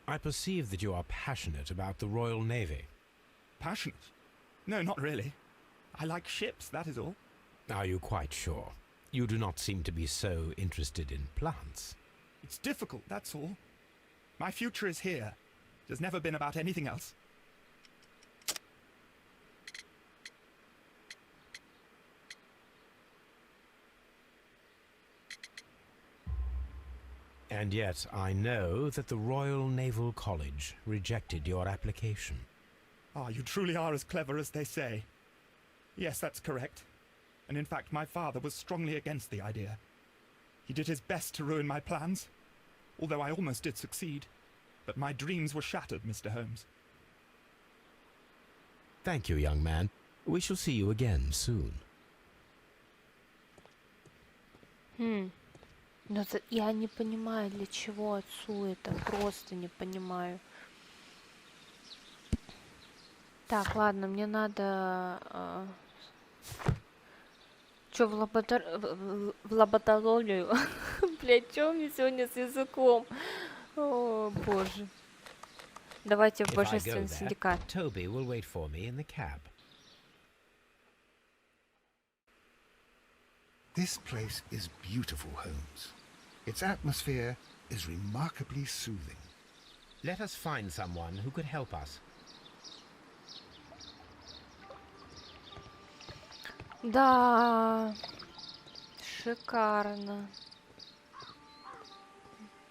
I perceive that you are passionate about the Royal Navy. Passionate? No, not really. I like ships, that is all. Are you quite sure? You do not seem to be so interested in plants. It's difficult, that's all. My future is here. It has never been about anything else. And yet I know that the Royal Naval College rejected your application. Ah, you truly are as clever as they say. Yes, that's correct. And in fact, my father was strongly against the idea. He did his best to ruin my plans, although I almost did succeed. But my dreams were shattered, Mr. Holmes. Thank you, young man. We shall see you again soon. Но я не понимаю, для чего отцу это. Просто не понимаю. Так, ладно, мне надо... Чё, в лаботологию? Блядь, чё у меня сегодня с языком? О, боже. Давайте в божественный синдикат. Toby will wait for me in the cab. This place is beautiful, Holmes. Its atmosphere is remarkably soothing. Let us find someone who could help us. Да, шикарно.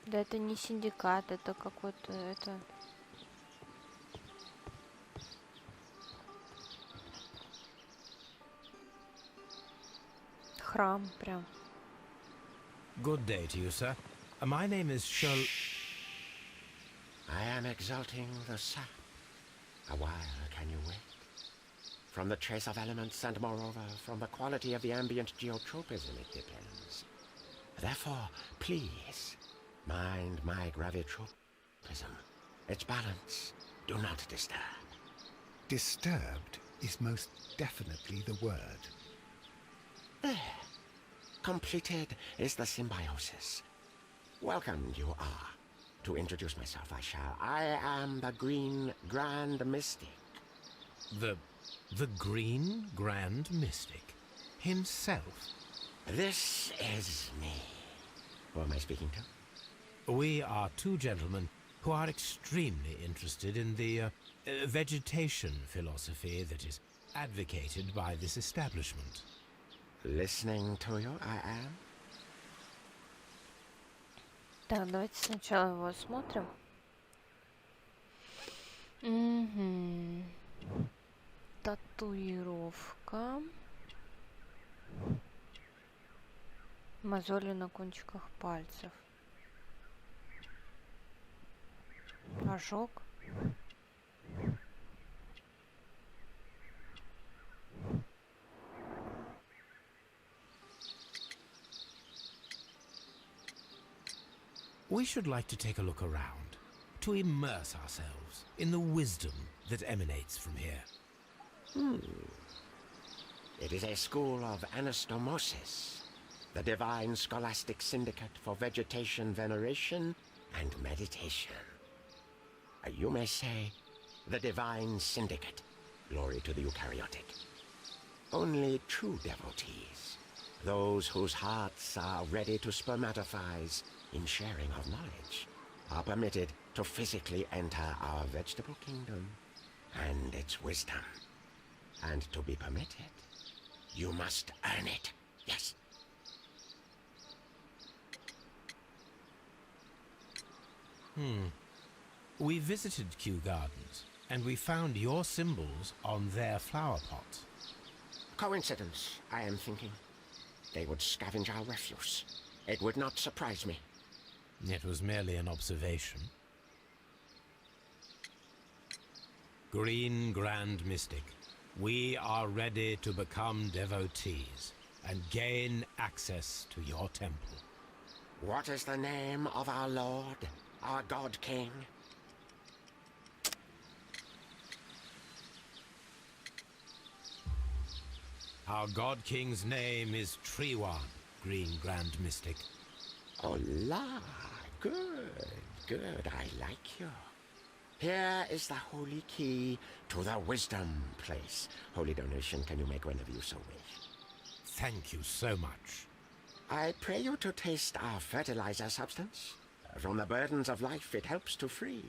Да это не синдикат, это какой-то, это... Храм прям. Good day to you, sir. My name is Sherl... I am exalting the sap. A while can you wait? From the trace of elements and moreover from the quality of the ambient geotropism it depends. Therefore, please, mind my gravitropism. Its balance, do not disturb. Disturbed is most definitely the word. There. Completed is the symbiosis. Welcome you are. To introduce myself I shall. I am the Green Grand Mystic. The Green Grand Mystic himself. This is me. Who am I speaking to? We are two gentlemen who are extremely interested in the vegetation philosophy that is advocated by this establishment. Listening to you, I am. Так, давайте сначала его осмотрим. Угу. Татуировка. Мозоли на кончиках пальцев. Ожог. We should like to take a look around, to immerse ourselves in the wisdom that emanates from here. It is a school of anastomosis, the divine scholastic syndicate for vegetation veneration and meditation. You may say, the divine syndicate, glory to the eukaryotic. Only true devotees, those whose hearts are ready to spermatophize in sharing of knowledge, are permitted to physically enter our vegetable kingdom and its wisdom. And to be permitted, you must earn it. Yes. We visited Kью-Гарденс, and we found your symbols on their flower pots. Coincidence, I am thinking. They would scavenge our refuse. It would not surprise me. It was merely an observation. Green Grand Mystic, we are ready to become devotees and gain access to your temple. What is the name of our Lord, our God King? Our God King's name is Triwan, Green Grand Mystic. Oh la, Good, good. I like you. Here is the holy key to the wisdom place. Holy donation can you make whenever you so wish. Thank you so much. I pray you to taste our fertilizer substance. From the burdens of life it helps to free.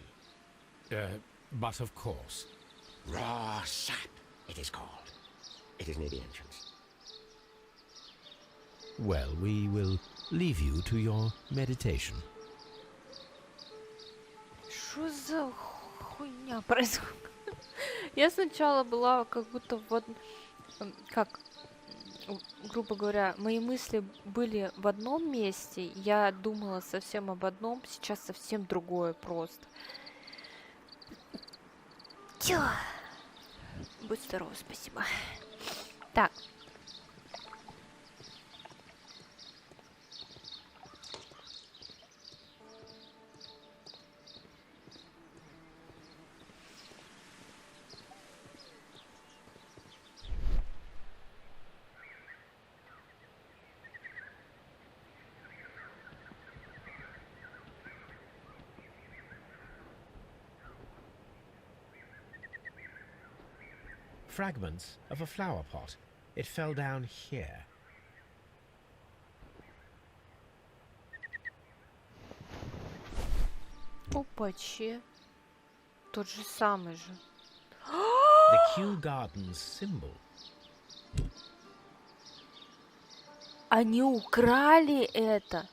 But of course. Raw sap, it is called. It is near the entrance. Well, we will leave you to your meditation. Что за хуйня происходит? Я сначала была как будто вот... Как... Грубо говоря, мои мысли были в одном месте, я думала совсем об одном, сейчас совсем другое просто. Тё. Будь здоров, спасибо. Так. Fragments of a flower pot. It fell down here. Опаче. Тот же самый же. The Kью-Гарденс symbol. Они украли это.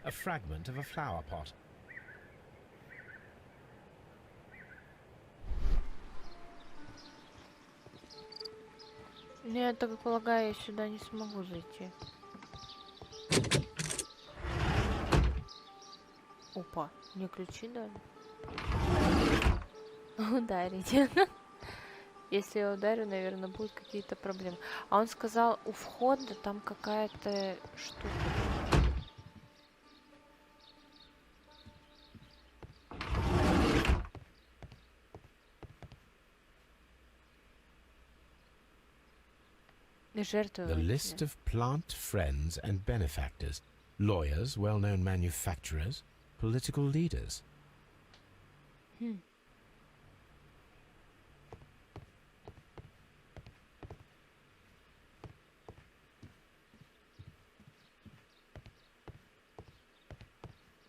A fragment of a flower pot. Я так полагаю, я сюда не смогу зайти. Опа, мне ключи дали. Ударить. Если я ударю, наверное, будут какие-то проблемы. А он сказал, у входа там какая-то штука. The list of plant friends and benefactors, lawyers, well-known manufacturers, political leaders.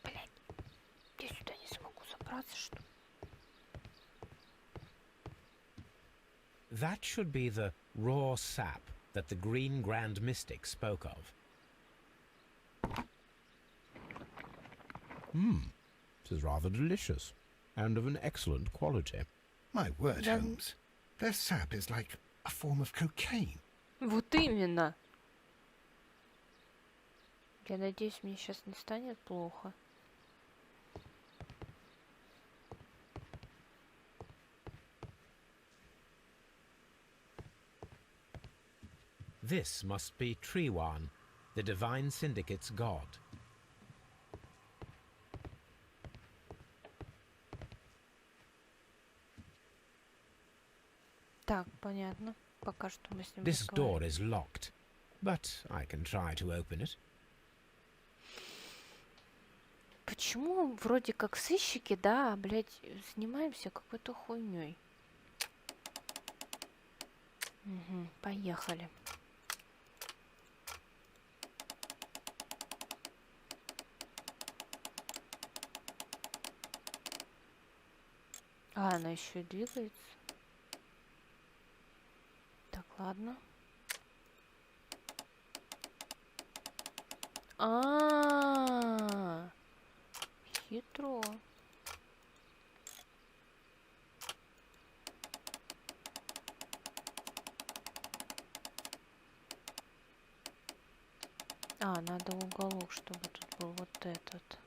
Блять, я сюда не смогу забраться, что ли? That should be the raw sap that the Green Grand Mystic spoke of. This is rather delicious, and of an excellent quality. My word, Holmes. Their sap is like a form of cocaine. Вот именно. Я надеюсь, мне сейчас не станет плохо. This must be Triwan, the Divine Syndicate's god. Так, понятно. Пока что мы с ним This door разговариваем. is locked, but I can try to open it. Почему вроде как сыщики, да, блять, занимаемся какой-то хуйней? Угу, поехали. А, она еще и двигается. Так, ладно. А-а-а, хитро. А, надо уголок, чтобы тут был вот этот.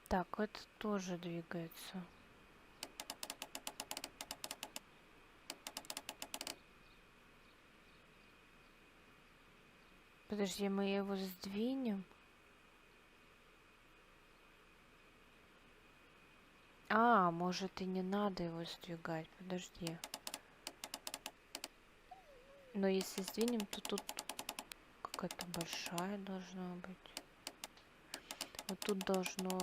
Так, это тоже двигается. Подожди, мы его сдвинем. А, может и не надо его сдвигать. Подожди. Но если сдвинем, то тут какая-то большая должна быть. Вот тут должно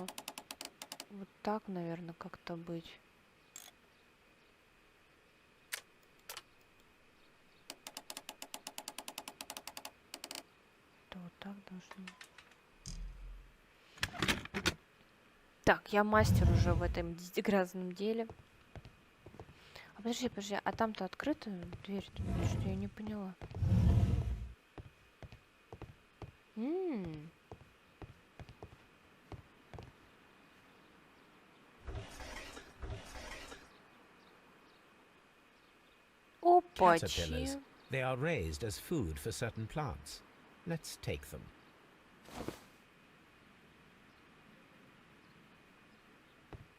вот так, наверное, как-то быть. Это вот так должно. Так, я мастер уже в этом грязном деле. А подожди, а там-то открыта дверь? Что я не поняла. Опачи. Caterpillars. They are raised as food for certain plants. Let's take them.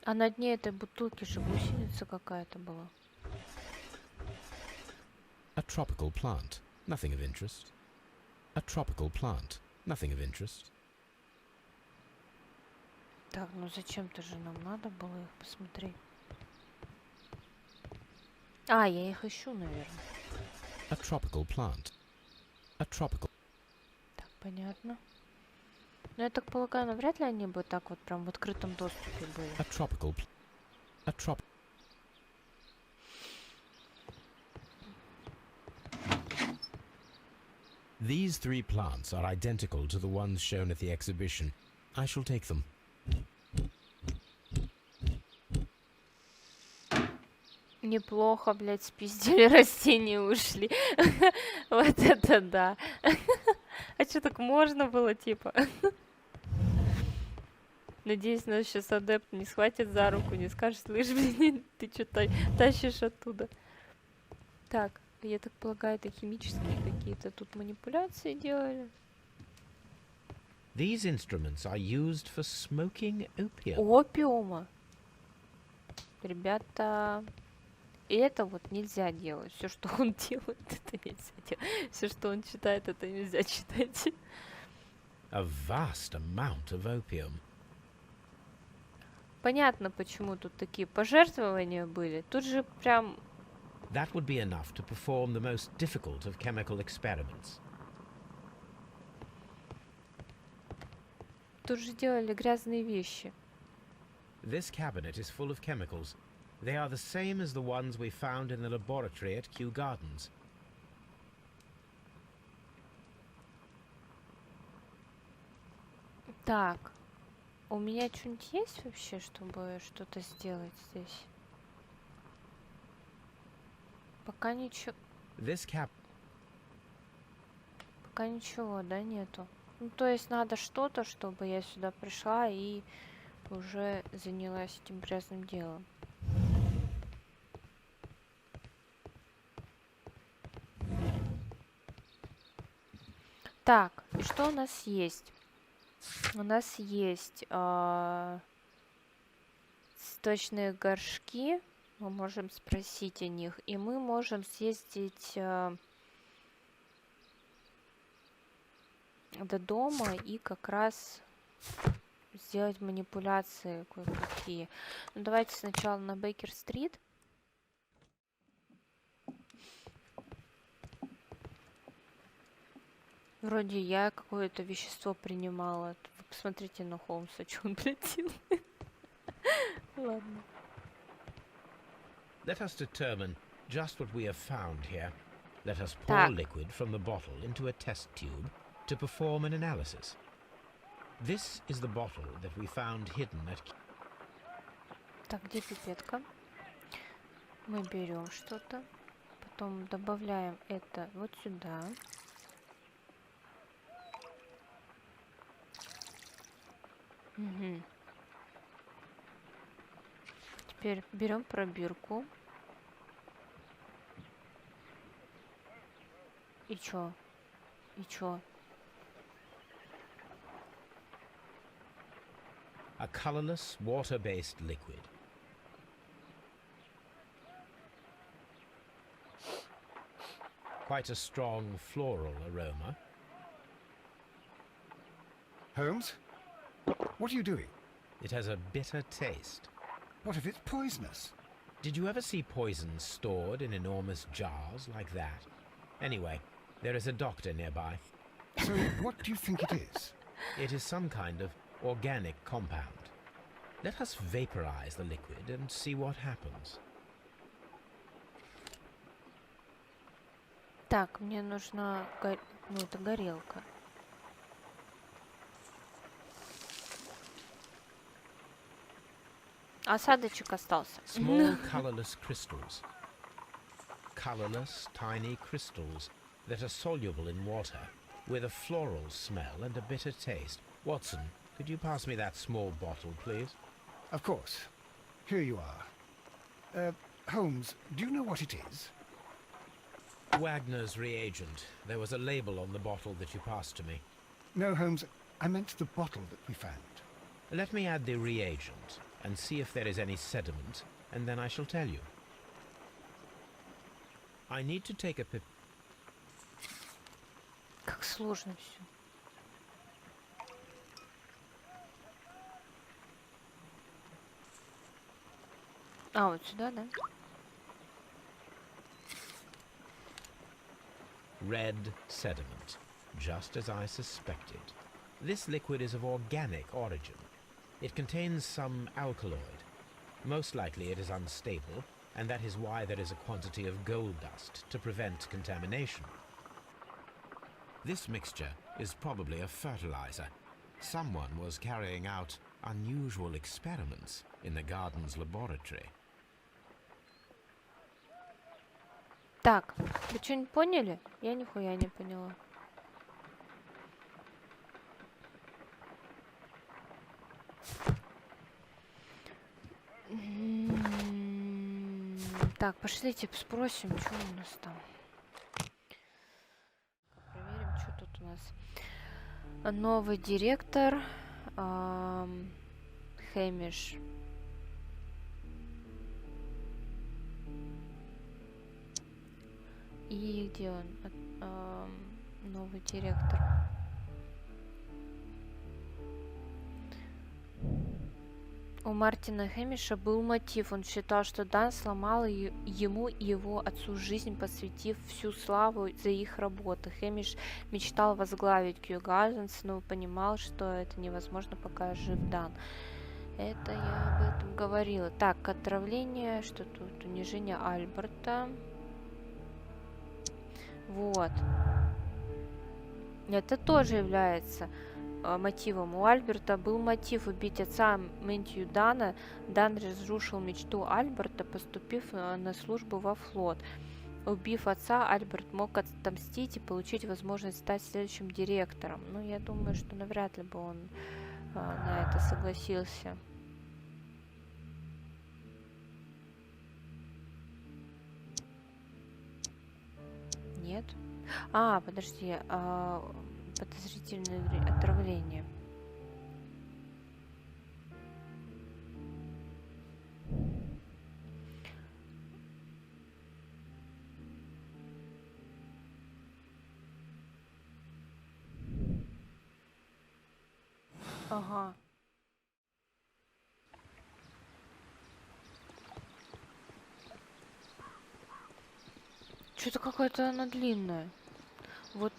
А на дне этой бутылки же гусеница какая-то была. A tropical plant. Nothing of interest. A tropical plant. Nothing of interest. Так, ну зачем-то же нам надо было их посмотреть. А, я их ищу, наверное. A tropical plant. A tropical. Так, понятно. Но я так полагаю, навряд ли они бы так вот прям в открытом доступе были. A tropical. A trop. These three plants are identical to the ones shown at the exhibition. I shall take them. Неплохо, блядь, спиздили растения, ушли. Вот это да. А что, так можно было, типа? Надеюсь, нас сейчас адепт не схватит за руку, не скажет, слышь, блин, ты что-то тащишь оттуда. Так, я так полагаю, это химические какие-то тут манипуляции делали. These instruments are used for smoking opium. Опиума. Ребята, и это вот нельзя делать. Все, что он делает, это нельзя делать. Все, что он читает, это нельзя читать. A vast amount of opium. Понятно, почему тут такие пожертвования были. Тут же прям... That would be enough to perform the most difficult of chemical experiments. Тут же делали грязные вещи. This cabinet is full of chemicals. They are the same as the ones we found in the laboratory at Kью-Гарденс. Так, у меня что-нибудь есть вообще, чтобы что-то сделать здесь? Пока ничего... Пока ничего, да, нету? Ну, то есть надо что-то, чтобы я сюда пришла и уже занялась этим грязным делом. Так, и что у нас есть? У нас есть цветочные горшки. Мы можем спросить о них. И мы можем съездить до дома и как раз сделать манипуляции кое-какие. Ну, давайте сначала на Бейкер-стрит. Вроде я какое-то вещество принимала. Вы посмотрите на Холмса, что он, блядь, делает. Ладно. Let us determine just what we have found here. Let us pour liquid from the bottle into a test tube to perform an analysis. This is the bottle that we found hidden at... Так, где пипетка? Мы берем что-то, потом добавляем это вот сюда. Угу. Теперь берем пробирку. И чё? И чё? A colorless, water-based liquid. Quite a strong floral aroma. Holmes? What are you doing? It has a bitter taste. What if it's poisonous? Did you ever see poison stored in enormous jars like that? Anyway, there is a doctor nearby. So, what do you think it is? It is some kind of organic compound. Let us vaporize the liquid and see what happens. Так, мне нужна... Ну, это горелка. Осадочек остался. Small colorless crystals. Colorless, tiny crystals that are soluble in water, with a floral smell and a bitter taste. Watson, could you pass me that small bottle, please? Of course. Here you are. Holmes, do you know what it is? Wagner's reagent. There was a label on the bottle that you passed to me. No, Holmes, I meant the bottle that we found. Let me add the reagent and see if there is any sediment, and then I shall tell you. I need to take a Как сложно все. А, вот сюда, да? Red sediment, just as I suspected. This liquid is of organic origin. It contains some alkaloid. Most likely it is unstable, and that is why there is a quantity of gold dust to prevent contamination. This mixture is probably a fertilizer. Someone was carrying out unusual experiments in the garden's laboratory. Так, вы что-нибудь поняли? Я нихуя не поняла. Так, пошлите спросим, что у нас там. Проверим, что тут у нас. Новый директор. Хэмиш. И где он? Новый директор. У Мартина Хэмиша был мотив. Он считал, что Дан сломал ему и его отцу жизнь, посвятив всю славу за их работы. Хэмиш мечтал возглавить Кью-Гарденс, но понимал, что это невозможно, пока жив Дан. Это я об этом говорила. Так, отравление, что тут? Унижение Альберта. Вот. Это тоже является мотивом. У Альберта был мотив убить отца Мэнтью Дана. Дан разрушил мечту Альберта, поступив на службу во флот. Убив отца, Альберт мог отомстить и получить возможность стать следующим директором. Ну, я думаю, что навряд ли бы он на это согласился. Нет. А, подожди. Подозрительное отравление. Ага. Что-то какое-то оно длинное. Вот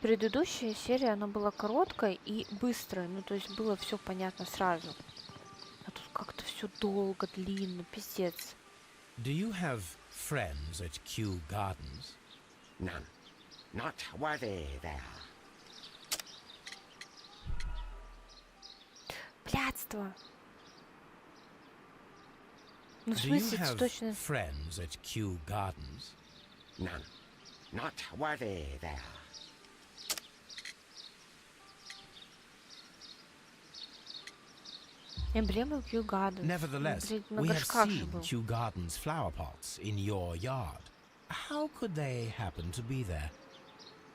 предыдущая серия, она была короткой и быстрой. Ну, то есть было все понятно сразу. А тут как-то все долго, длинно, пиздец. Do you have friends at Kью-Гарденс? None. Not worthy there. Блядство. Ну, в Do you смысле, have точно... friends at Kью-Гарденс? None. Not worthy there. Эмблема Кью-Гарденс. Nevertheless, На we have горшках же seen был. Kью-Гарден's flower pots in your yard. How could they happen to be there?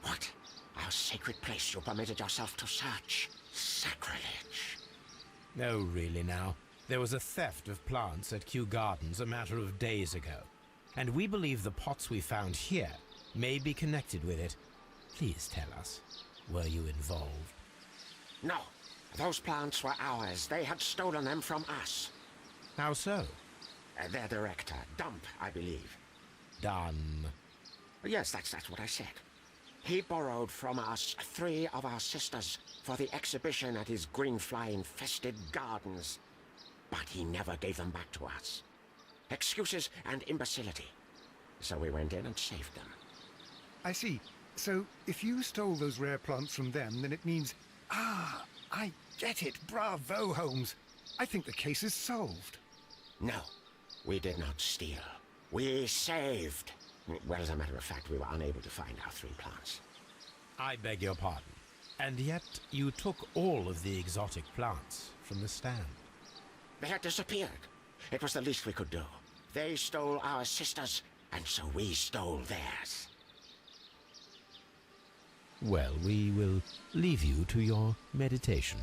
What? Our sacred place you permitted yourself to search? Sacrilege. No, really now. There was a theft of plants at Kью-Гарденс a matter of days ago. And we believe the pots we found here may be connected with it. Please tell us, were you involved? No. Those plants were ours. They had stolen them from us. How so? Their director, Dump, I believe. Done. Yes, that's what I said. He borrowed from us 3 of our sisters for the exhibition at his green fly-infested gardens. But he never gave them back to us. Excuses and imbecility. So we went in and saved them. I see. So, if you stole those rare plants from them, then it means... Ah, I get it. Bravo, Holmes. I think the case is solved. No, we did not steal. We saved. Well, as a matter of fact, we were unable to find our 3 plants. I beg your pardon. And yet you took all of the exotic plants from the stand. They had disappeared. It was the least we could do. They stole our sisters, and so we stole theirs. Well, we will leave you to your meditation.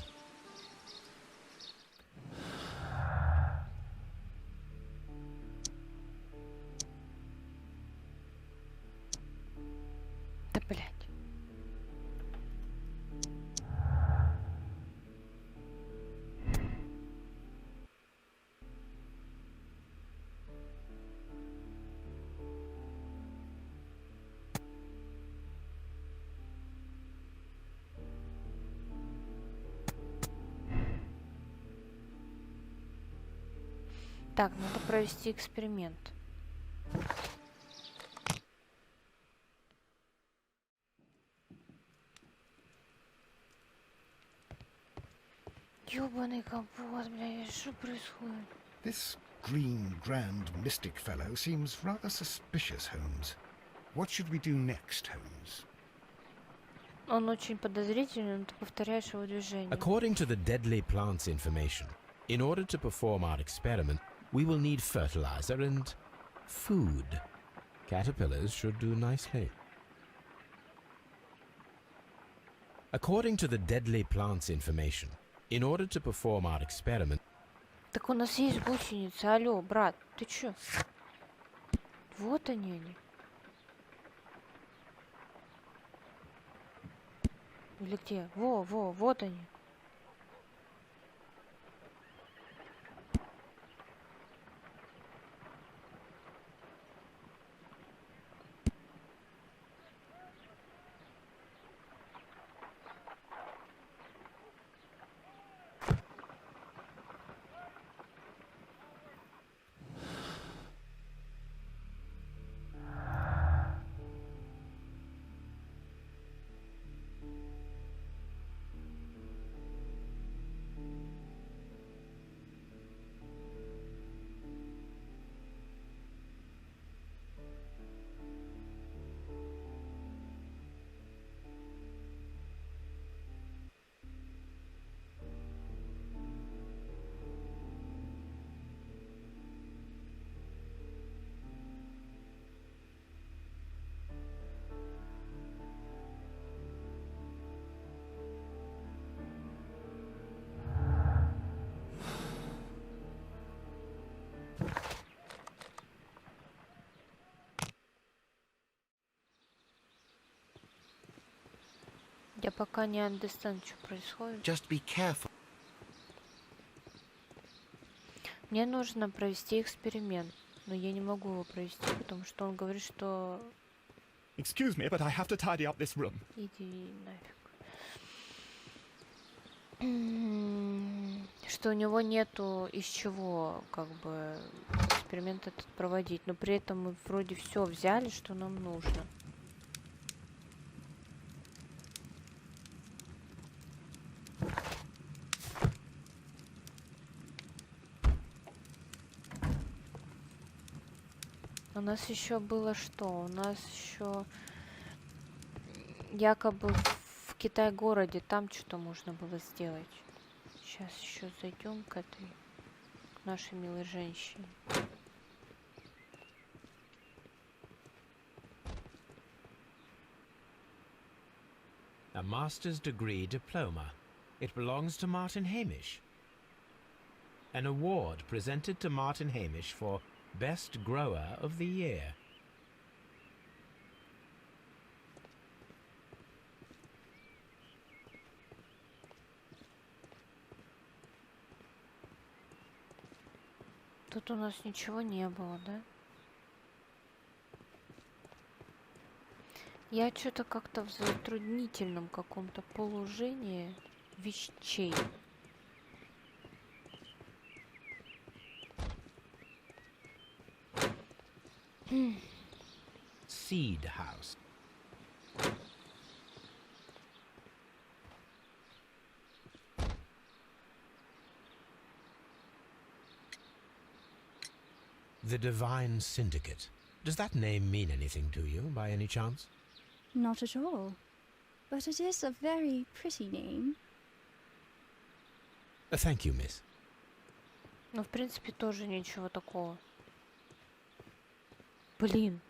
Да блядь. Так, надо провести эксперимент. Ёбаный компот, блядь, что происходит? This green, grand, mystic fellow seems rather suspicious, Holmes. What should we do next, Holmes? Он очень подозрительный, но ты повторяешь его движение. According to the deadly plants information, in order to perform our experiment, we will need fertilizer and food. Caterpillars should do nicely. According to the deadly plants information, in order to perform our experiment... Так у нас есть гусеницы. Алло, брат, ты чё? Вот они. Или где? Вот они. Я пока не understand, что происходит. Just be careful. Мне нужно провести эксперимент, но я не могу его провести, потому что он говорит, что... Excuse me, but I have to tidy up this room. Иди нафиг. Что у него нету из чего, как бы, эксперимент этот проводить. Но при этом мы вроде все взяли, что нам нужно. У нас еще было что? У нас еще якобы в Китай-городе там что-то можно было сделать. Сейчас еще зайдем к нашей милой женщине. A master's degree diploma. It belongs to Martin Hamish. An award presented to Martin Hamish for Best Grower of the Year. Тут у нас ничего не было, да? Я что-то как-то в затруднительном каком-то положении вещей. Seed house. The Divine Syndicate. Does that name mean anything to you, by any chance? Not at all. But it is a very pretty name. Thank you, miss. Ну, в принципе, тоже ничего такого. Блин,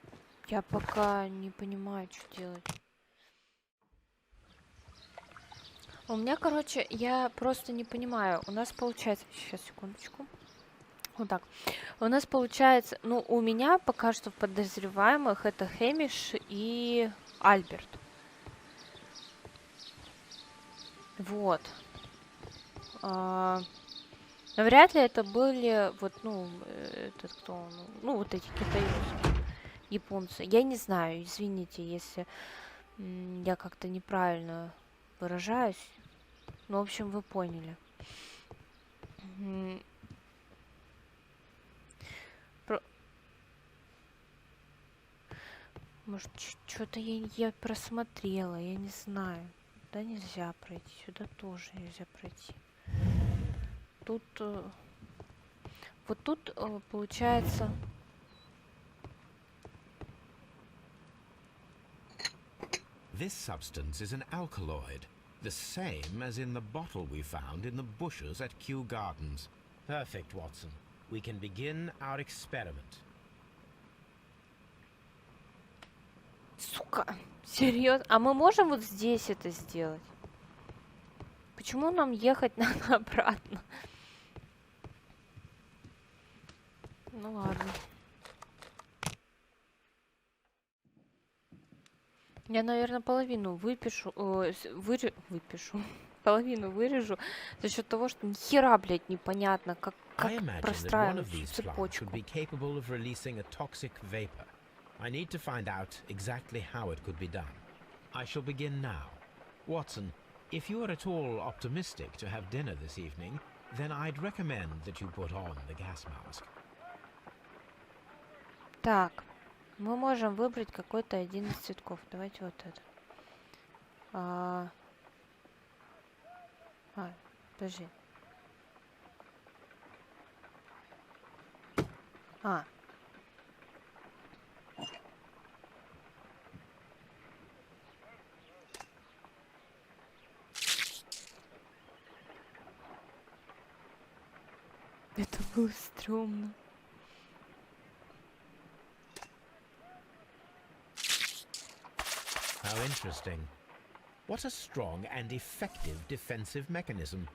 я пока не понимаю, что делать. У меня, короче, я просто не понимаю. У нас получается... Сейчас, секундочку. Вот так. У нас получается... Ну, у меня пока что в подозреваемых это Хэмиш и Альберт. Вот. Но вряд ли это были вот, ну, этот кто он? Ну, вот эти китайцы, японцы. Я не знаю, извините, если я как-то неправильно выражаюсь. Ну, в общем, вы поняли. Может, что-то я просмотрела, я не знаю. Да, нельзя пройти. Сюда тоже нельзя пройти. Тут... вот тут получается... This substance is an alkaloid, the same as in the bottle we found in the bushes at Kью-Гарденс. Perfect, Watson. We can begin our experiment. Сука, серьезно? А мы можем вот здесь это сделать? Почему нам ехать надо обратно? Ну ладно. Я, наверное, половину выпишу, выпишу. Половину вырежу за счет того, что ни хера, блядь, непонятно, как простраивать цепочку. I need to find out exactly how it could be done. I shall begin now. Watson, if you are at all optimistic to have dinner this evening, then I'd recommend that you put on the gas mask. Так, мы можем выбрать какой-то один из цветков. Давайте вот это. Подожди. Это было стрёмно. How interesting. What a strong and effective defensive mechanism.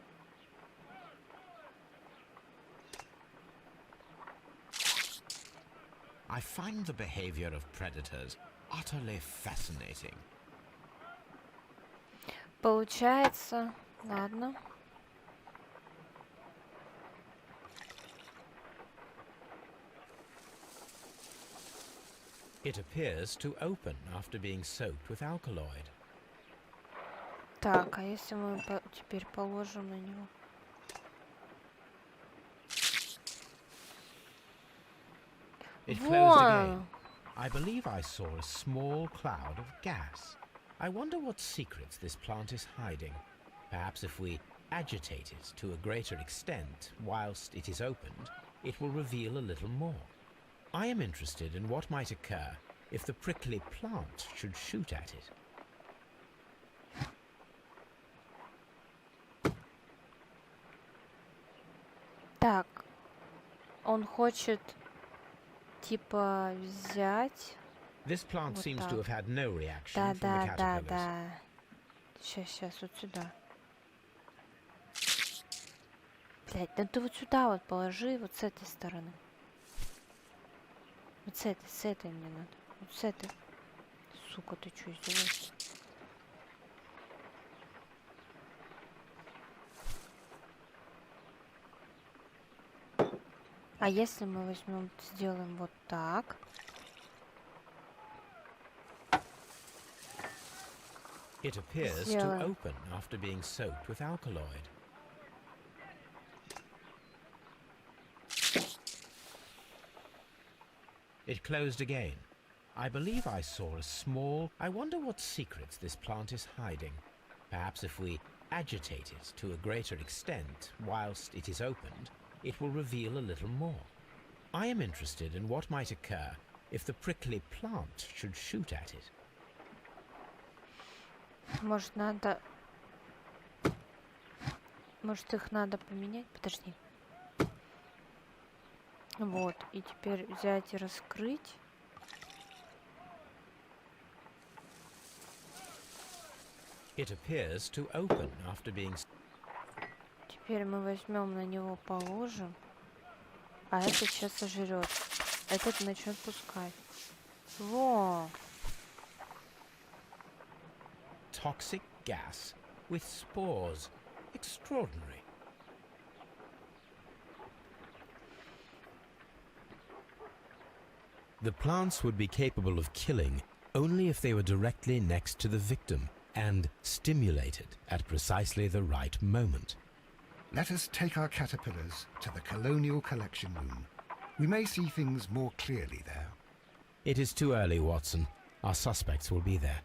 I find the behavior of predators utterly fascinating. Получается, ладно. It appears to open after being soaked with alkaloid. Так, а если мы теперь положим на него? It closed again. I believe I saw a small cloud of gas. I wonder what secrets this plant is hiding. Perhaps if we agitate it to a greater extent whilst it is opened, it will reveal a little more. I am interested in what might occur if the prickly plant should shoot at it. Так, он хочет типа взять. This plant Вот seems так. to have had no reaction from the caterpillars. Да. Сейчас, вот сюда. Блять, да ты вот сюда вот положи, вот с этой стороны. Вот с этой мне надо. Вот с этой. Сука, ты что сделаешь? А если мы возьмем, сделаем вот так? It appears to Сделаем. open after being soaked with alkaloid. It closed again. I believe I saw a small... I wonder what secrets this plant is hiding. Perhaps if we agitate it to a greater extent whilst it is opened, it will reveal a little more. I am interested in what might occur if the prickly plant should shoot at it. Может, надо... Может, их надо поменять? Подожди. Вот. И теперь взять и раскрыть. It appears to open after being... Теперь мы возьмем на него, положим. А этот сейчас сожрет. Этот начнет пускать. Во! Toxic gas with spores. Extraordinary. The plants would be capable of killing only if they were directly next to the victim and stimulated at precisely the right moment. Let us take our caterpillars to the Colonial Collection Room. We may see things more clearly there. It is too early, Watson. Our suspects will be there.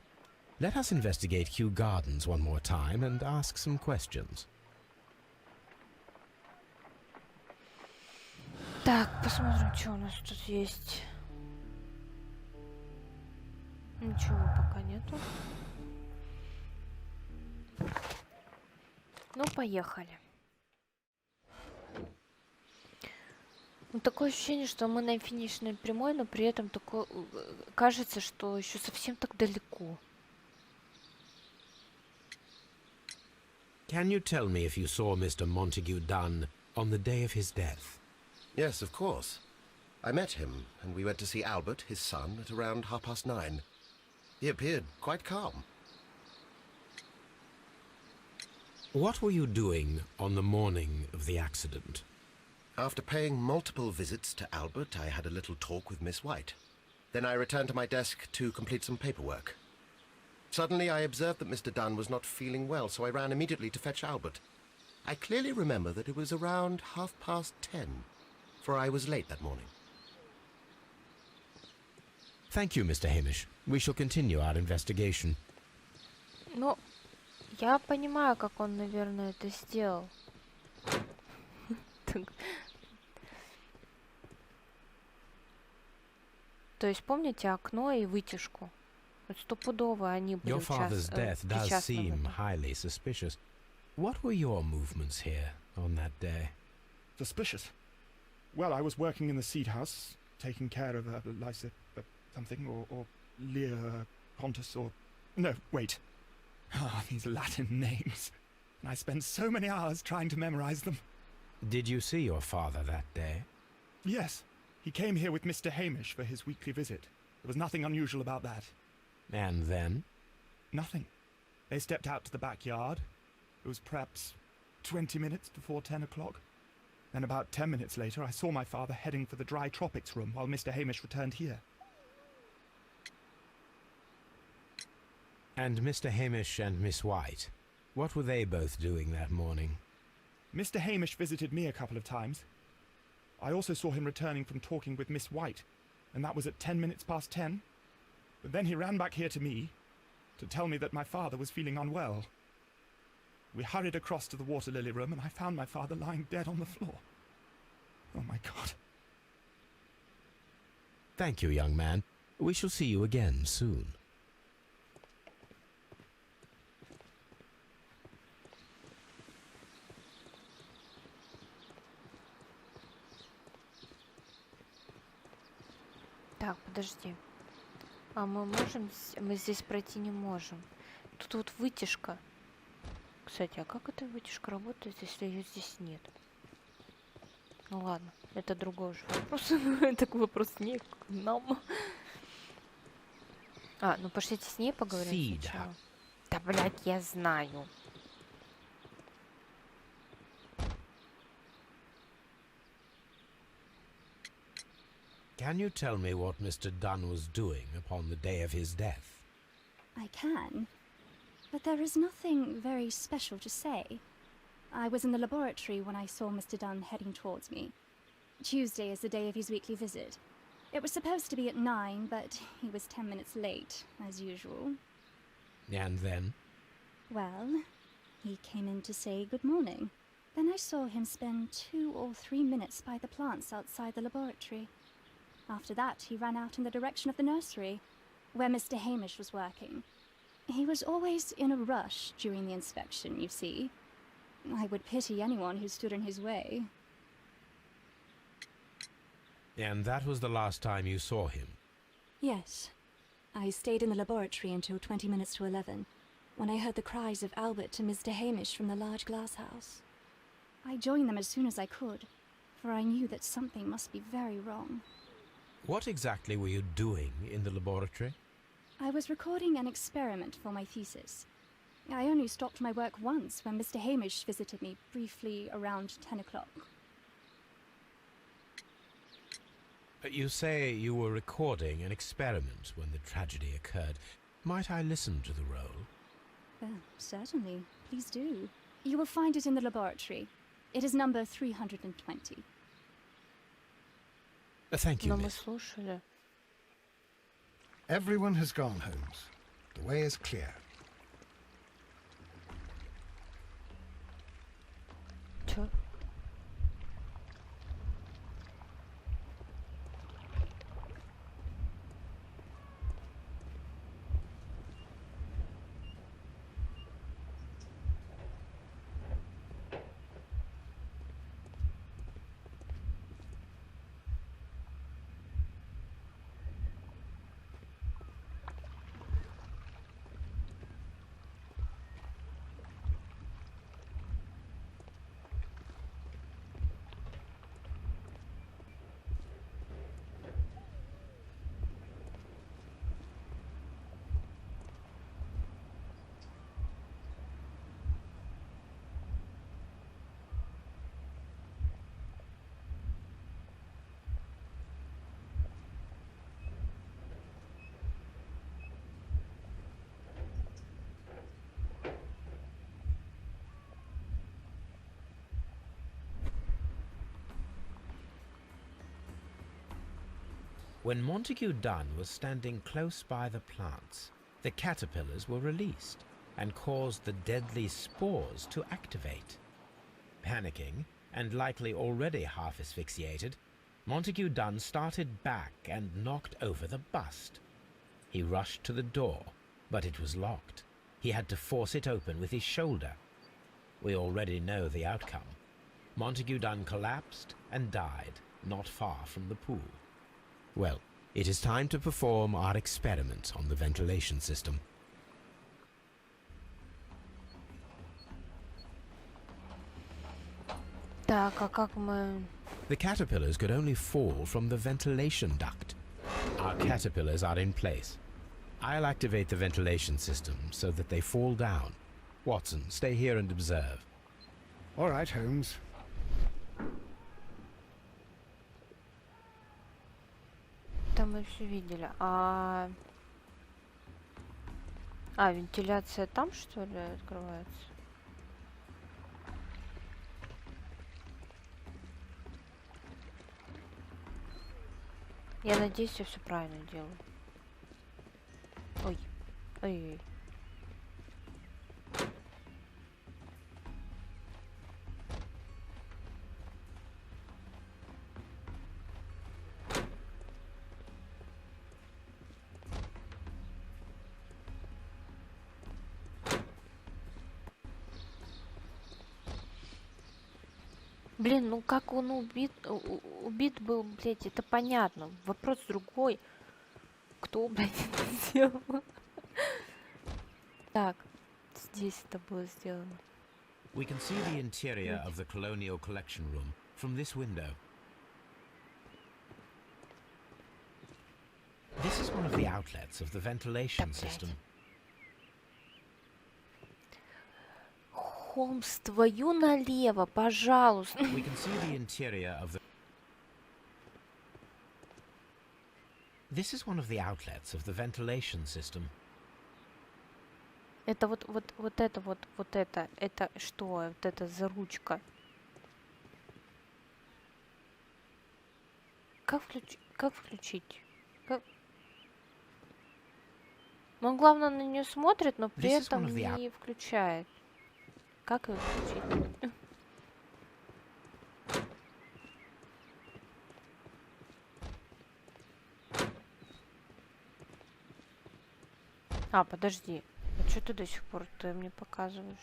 Let us investigate Kью-Гарденс one more time and ask some questions. Так, посмотрим, что у нас тут есть. Ничего пока нету. Ну, поехали. Ну, такое ощущение, что мы на финишной прямой, но при этом такое, кажется, что еще совсем так далеко. Can you tell me if you saw Mr. Montague Dunn on the day of his death? Yes, of course. I met him, and we went to see Albert, his son, at around 9:30. He appeared quite calm. What were you doing on the morning of the accident? After paying multiple visits to Albert, I had a little talk with Miss White. Then I returned to my desk to complete some paperwork. Suddenly I observed that Mr. Dunn was not feeling well, so I ran immediately to fetch Albert. I clearly remember that it was around 10:30, for I was late that morning. Thank you, Mr. Hamish. We shall continue our investigation. Ну, я понимаю, как он, наверное, это сделал. То есть, помните окно и вытяжку? Вот стопудово они были Your father's death does причастны в seem этом. highly suspicious. What were your movements here on that day? Suspicious. Well, I was working in the seed house, taking care of Lysa something, or Lear Pontus, or... No, wait. Ah, these Latin names. And I spent so many hours trying to memorize them. Did you see your father that day? Yes, he came here with Mr. Hamish for his weekly visit. There was nothing unusual about that. And then? Nothing. They stepped out to the backyard. It was perhaps 20 minutes before 10 o'clock. Then about 10 minutes later, I saw my father heading for the dry tropics room while Mr. Hamish returned here. And Mr. Hamish and Miss White, what were they both doing that morning? Mr. Hamish visited me a couple of times. I also saw him returning from talking with Miss White, and that was at 10 minutes past 10. But then he ran back here to me to tell me that my father was feeling unwell. We hurried across to the water lily room, and I found my father lying dead on the floor. Oh, my God. Thank you, young man. We shall see you again soon. Так, подожди. А мы можем... Мы здесь пройти не можем. Тут вот вытяжка. Кстати, а как эта вытяжка работает, если ее здесь нет? Ну ладно, это другой уже вопрос. Такой вопрос не к нам. А, ну пошлите с ней поговорим сначала. Да, блядь, я знаю. Can you tell me what Mr. Dunn was doing upon the day of his death? I can, but there is nothing very special to say. I was in the laboratory when I saw Mr. Dunn heading towards me. Tuesday is the day of his weekly visit. It was supposed to be at 9, but he was 10 minutes late, as usual. And then? Well, he came in to say good morning. Then I saw him spend 2 or 3 minutes by the plants outside the laboratory. After that, he ran out in the direction of the nursery, where Mr. Hamish was working. He was always in a rush during the inspection, you see. I would pity anyone who stood in his way. And that was the last time you saw him? Yes. I stayed in the laboratory until 20 minutes to 11, when I heard the cries of Albert and Mr. Hamish from the large glass house. I joined them as soon as I could, for I knew that something must be very wrong. What exactly were you doing in the laboratory? I was recording an experiment for my thesis. I only stopped my work once when Mr. Hamish visited me briefly around 10 o'clock. You say you were recording an experiment when the tragedy occurred. Might I listen to the roll? Certainly. Please do. You will find it in the laboratory. It is number 320. Thank you, Но мы miss. слушали. Everyone has gone, Holmes. The way is clear. Чё? When Montague Dunn was standing close by the plants, the caterpillars were released and caused the deadly spores to activate. Panicking, and likely already half asphyxiated, Montague Dunn started back and knocked over the bust. He rushed to the door, but it was locked. He had to force it open with his shoulder. We already know the outcome. Montague Dunn collapsed and died not far from the pool. Well, it is time to perform our experiment on the ventilation system. Так, а как мы... The caterpillars could only fall from the ventilation duct. Our caterpillars are in place. I'll activate the ventilation system so that they fall down. Watson, stay here and observe. All right, Holmes. Там мы все видели. Вентиляция там, что ли, открывается? Я надеюсь, я все правильно делаю. Ой. Ой-ой. Блин, ну как он убит был, блядь, это понятно. Вопрос другой. Кто, блядь, это сделал? Так, здесь это было сделано. We can see the interior of the Colonial Collection Room from this window. This is one of the outlets of the ventilation system. Холмс, твою налево, пожалуйста. We can see the interior of the... This is one of the outlets of the ventilation system. Это вот это что? Вот это за ручка. Как включить? Как... Он, главное, на нее смотрит, но при этом не включает. Как ее включить? А, подожди. А что ты до сих пор ты мне показываешь?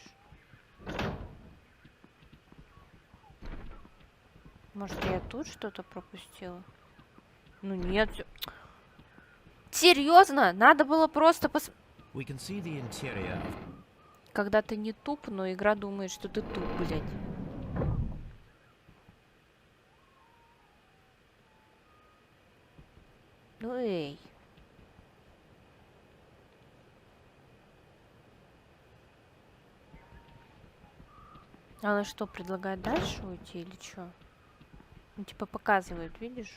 Может, я тут что-то пропустила? Ну нет. Серьезно? Надо было просто Когда ты не туп, но игра думает, что ты туп, блядь. Ну эй. Она что, предлагает дальше уйти или что? Ну, типа показывает, видишь?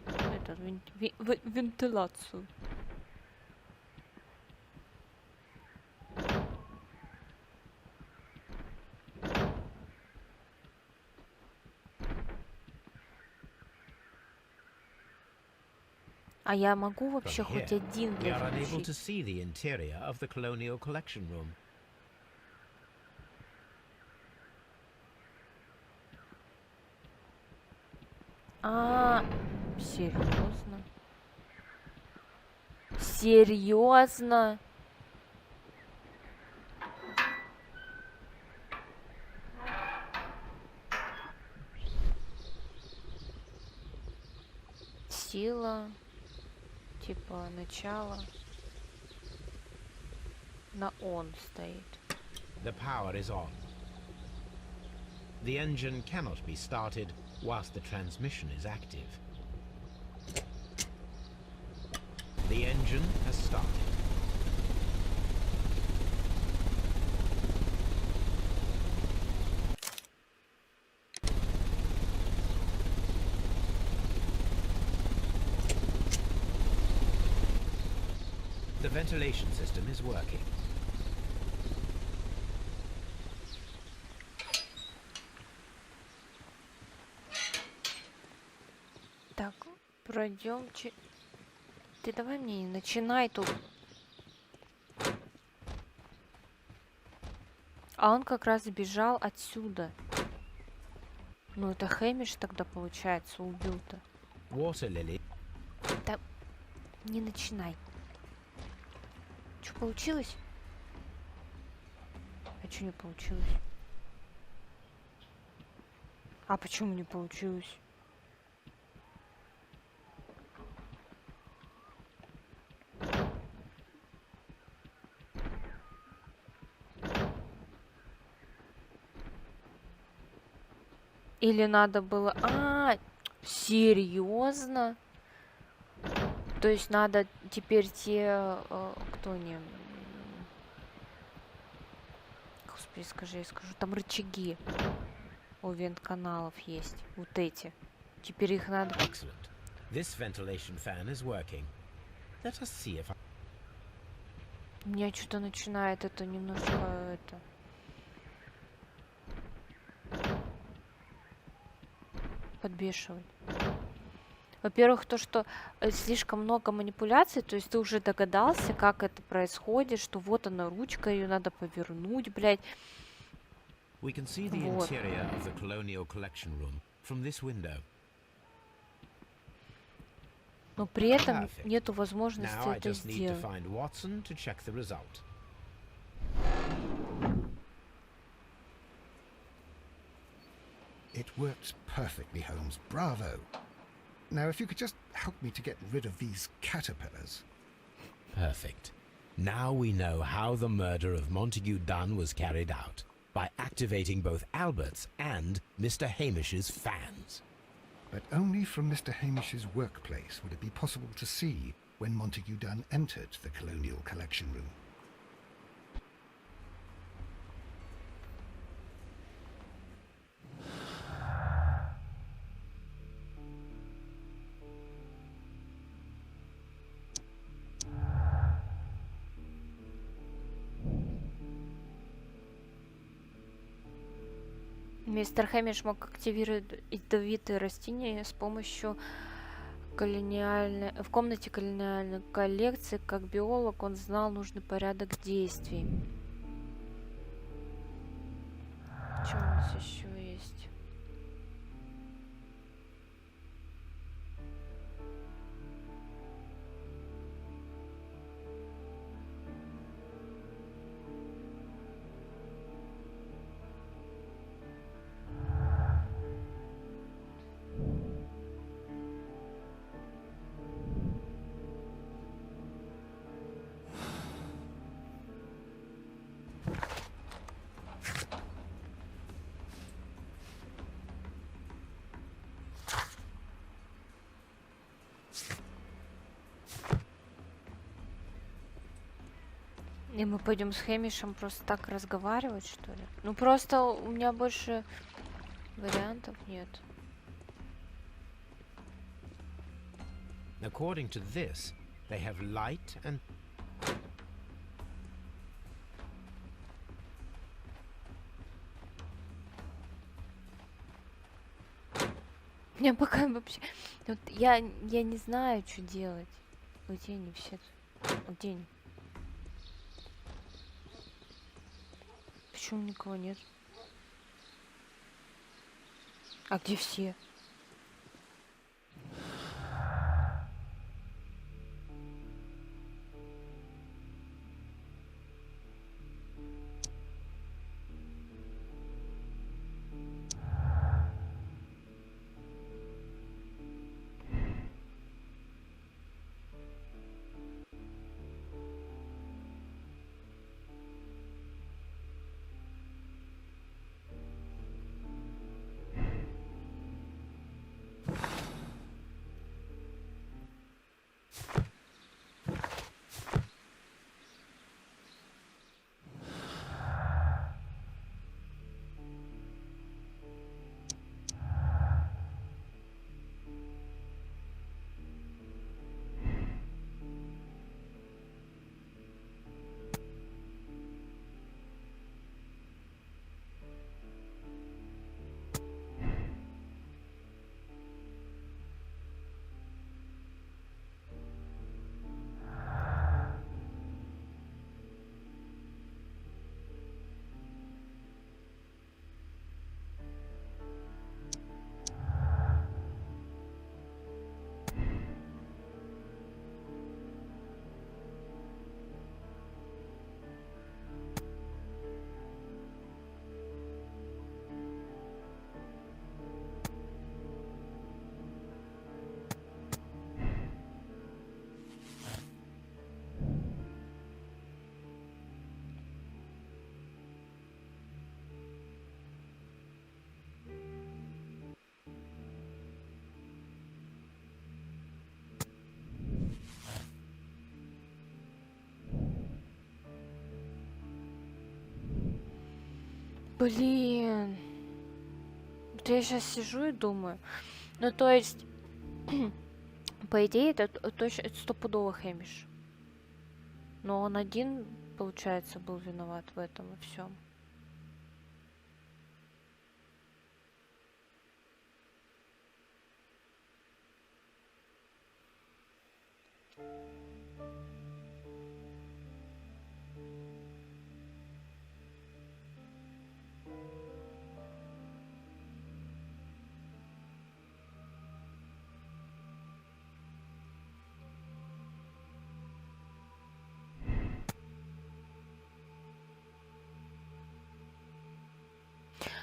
Это, вентиляцию. А я могу вообще хоть один выключить? А, серьезно? Серьезно? Сила, типа начало. На он стоит. The power is on. The engine cannot be started whilst the transmission is active. The engine has started. The ventilation system is working. Так, пройдем. Ты давай мне не начинай тут. А он как раз сбежал отсюда. Ну это Хэмиш тогда получается убил-то. Да не начинай. Что получилось? А что не получилось? А почему не получилось? Или надо было... А, серьезно? То есть надо теперь те... кто не... Господи, скажи, я скажу. Там рычаги у вент-каналов есть. Вот эти. Теперь их надо... Меня что-то начинает это немножко... это... подбешивать. Во-первых, то, что слишком много манипуляций, то есть ты уже догадался, как это происходит, что вот она ручка, ее надо повернуть, блядь. Вот. Но при этом нету возможности это сделать. It works perfectly, Holmes. Bravo. Now, if you could just help me to get rid of these caterpillars. Perfect. Now we know how the murder of Montague Dunn was carried out. By activating both Albert's and Mr. Hamish's fans. But only from Mr. Hamish's workplace would it be possible to see when Montague Dunn entered the Colonial Collection Room. Мистер Хэмиш мог активировать ядовитые растения с помощью в комнате колониальной коллекции. Как биолог он знал нужный порядок действий. Что у нас еще есть? И мы пойдем с Хэмишем просто так разговаривать, что ли? Ну просто у меня больше вариантов нет. According to this, they have light and... У меня пока вообще... Вот я не знаю, что делать. Где они все? Где они? Почему никого нет? А где все? Блин. Вот я сейчас сижу и думаю. Ну, то есть, по идее, это точно это стопудово Хэмиш. Но он один, получается, был виноват в этом и всем.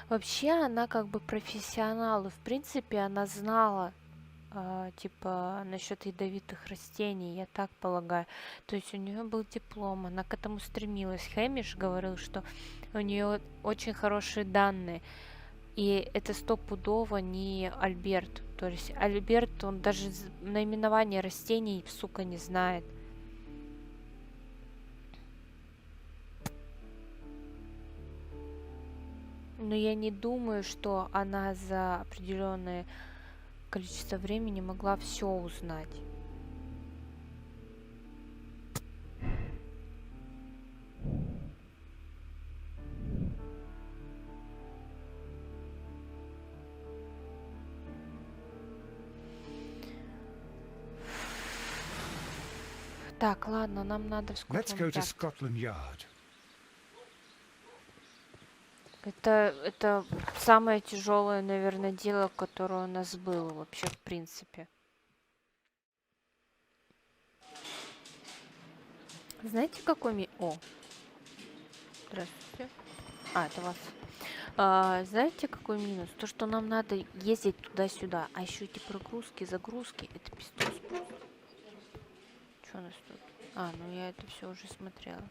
Вообще, она как бы профессионал, и в принципе она знала, типа, насчет ядовитых растений, я так полагаю. То есть у нее был диплом, она к этому стремилась. Хэмиш говорил, что у нее очень хорошие данные, и это стопудово не Альберт. То есть Альберт, он даже наименование растений, сука, не знает. Но я не думаю, что она за определенное количество времени могла все узнать. Так, ладно, нам надо в Let's go to Скотланд-Ярд. Scotland Yard. Это самое тяжелое, наверное, дело, которое у нас было вообще в принципе. Знаете, какой О! Здравствуйте. Это вас. Знаете, какой минус? То, что нам надо ездить туда-сюда, а еще эти прогрузки, загрузки, это пиздец. Что у нас тут? Ну я это все уже смотрела.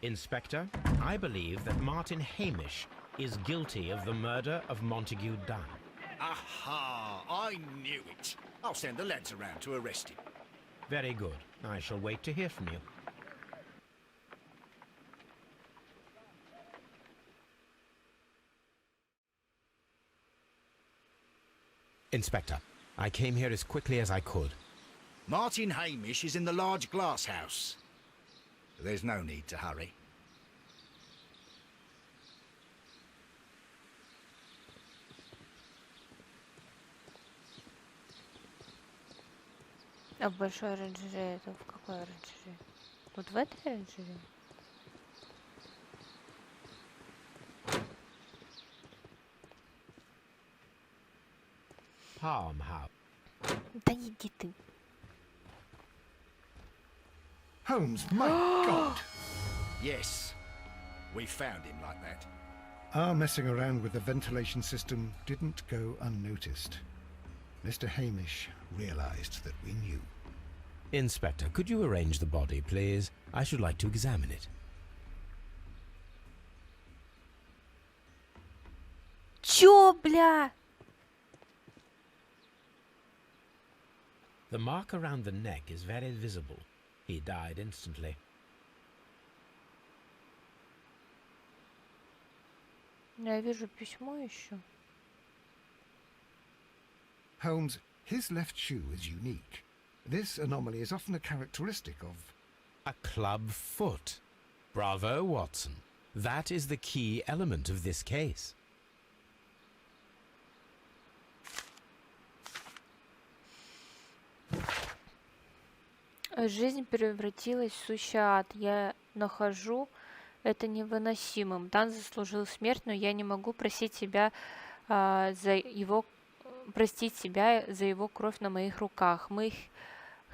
Inspector, I believe that Martin Hamish is guilty of the murder of Montague Dunn. Aha! I knew it. I'll send the lads around to arrest him. Very good. I shall wait to hear from you. Inspector, I came here as quickly as I could. Martin Hamish is in the large glass house. There's no need to hurry. А в большой оранжерее это в какой оранжерее? Вот в этой оранжерее? Farmhouse. Да иди ты. Holmes, my God! Yes, we found him like that. Our messing around with the ventilation system didn't go unnoticed. Mr. Hamish realized that we knew. Inspector, could you arrange the body, please? I should like to examine it. Чё, бля? The mark around the neck is very visible. He died instantly. Я вижу письмо еще. Holmes, his left shoe is unique. This anomaly is often a characteristic of... A club foot. Bravo, Watson. That is the key element of this case. Жизнь превратилась в сущий ад. Я нахожу это невыносимым. Дан заслужил смерть, но я не могу простить себя за его кровь на моих руках. Мы,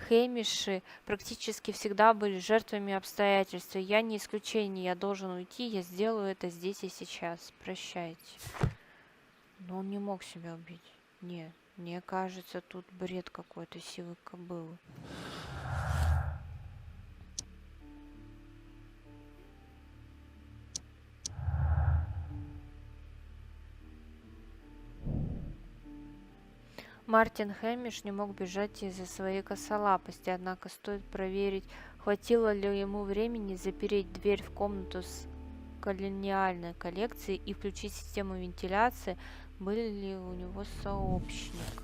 Хэмиши, практически всегда были жертвами обстоятельств. Я не исключение. Я должен уйти. Я сделаю это здесь и сейчас. Прощайте. Но он не мог себя убить. Нет. Мне кажется, тут бред какой-то сивой кобылы. Мартин Хэмиш не мог бежать из-за своей косолапости, однако стоит проверить, хватило ли ему времени запереть дверь в комнату с колониальной коллекцией и включить систему вентиляции, был ли у него сообщник.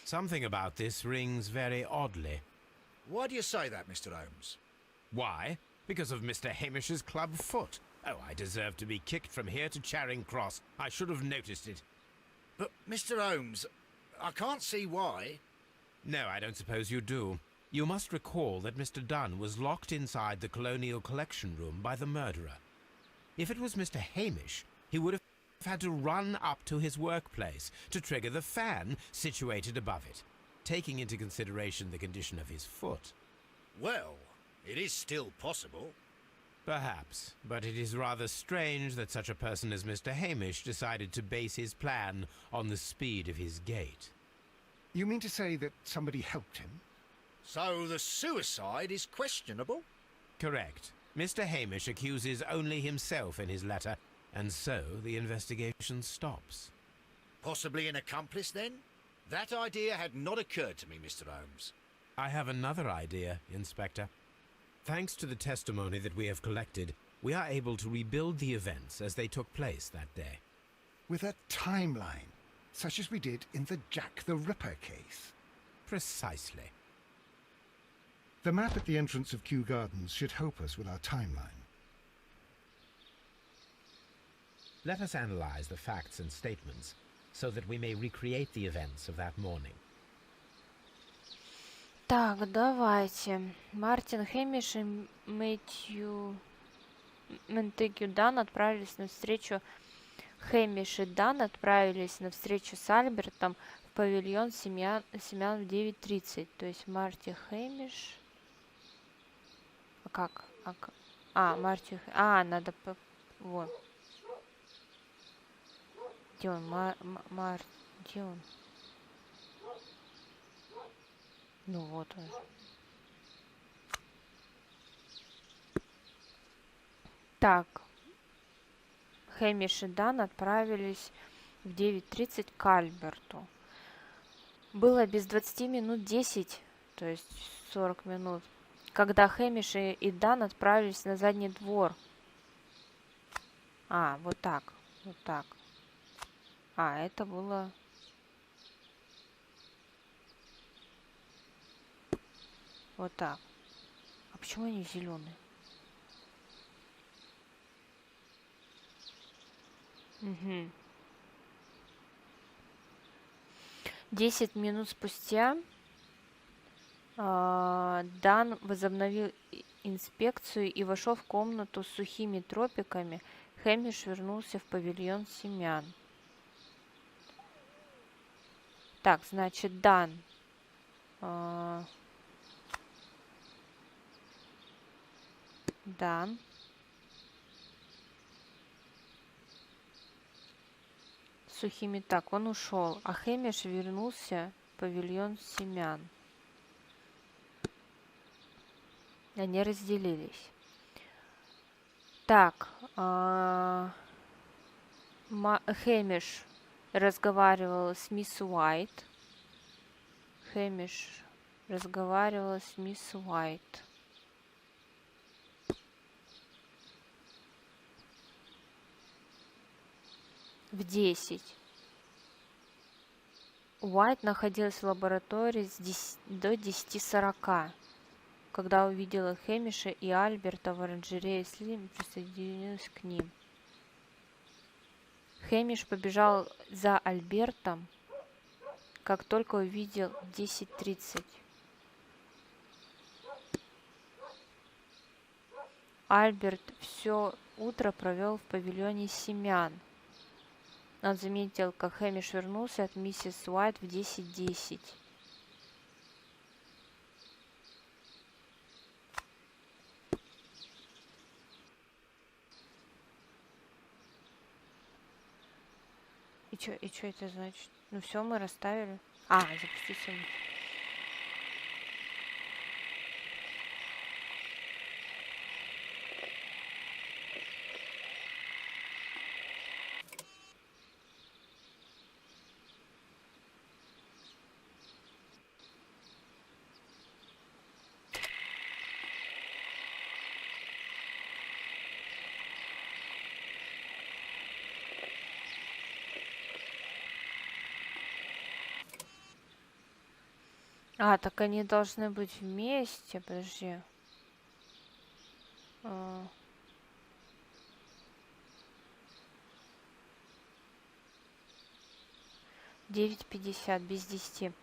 Something about this rings very oddly. Why do you say that, Mr. Holmes? Why? Because of Mr. Hamish's club foot. Oh, I deserve to be kicked from here to Charing Cross. I should have noticed it. But, Mr. Holmes, I can't see why. No, I don't suppose you do. You must recall that Mr. Dunn was locked inside the Colonial Collection Room by the murderer. If it was Mr. Hamish, he would have had to run up to his workplace to trigger the fan situated above it, taking into consideration the condition of his foot. Well, it is still possible. Perhaps, but it is rather strange that such a person as Mr. Hamish decided to base his plan on the speed of his gait. You mean to say that somebody helped him? So the suicide is questionable? Correct. Mr. Hamish accuses only himself in his letter, and so the investigation stops. Possibly an accomplice, then? That idea had not occurred to me, Mr. Holmes. I have another idea, Inspector. Thanks to the testimony that we have collected, we are able to rebuild the events as they took place that day. With a timeline. such as we did in the Jack the Ripper case. Precisely. The map at the entrance of Kью-Гарденс should help us with our timeline. Let us analyze the facts and statements so that we may recreate the events of that morning. Так, давайте. Мартин Хэмиш и Монтегю Дан отправились на встречу. Хэмиш и Дан отправились на встречу с Альбертом в павильон семян в 9:30. То есть Марти Хэмиш... Как? Марти... надо... Вот. Где он? Где он? Ну вот он. Так. Хэмиш и Дан отправились в 9:30 к Альберту. Было без 20 минут 10, то есть 40 минут, когда Хэмиш и Дан отправились на задний двор. Вот так. Вот так. Это было... Вот так. А почему они зеленые? 10 минут спустя Дан возобновил инспекцию и вошел в комнату с сухими тропиками. Хэмиш вернулся в павильон семян. Так, значит, Дан... Дан. Сухими. Так, он ушел. А Хэмиш вернулся в павильон семян. Они разделились. Так. Хэмиш разговаривал с мисс Уайт. Хэмиш разговаривала с мисс Уайт. В 10. Уайт находилась в лаборатории до 10:40, когда увидела Хэмиша и Альберта в оранжерее Если, присоединилась к ним. Хэмиш побежал за Альбертом, как только увидел 10:30. Альберт все утро провел в павильоне семян. Он заметил, как Хэмиш вернулся от миссис Уайт в 10:10. И чё это значит? Ну все, мы расставили. Запустить событие. Так они должны быть вместе. Подожди. 9:50, без 10.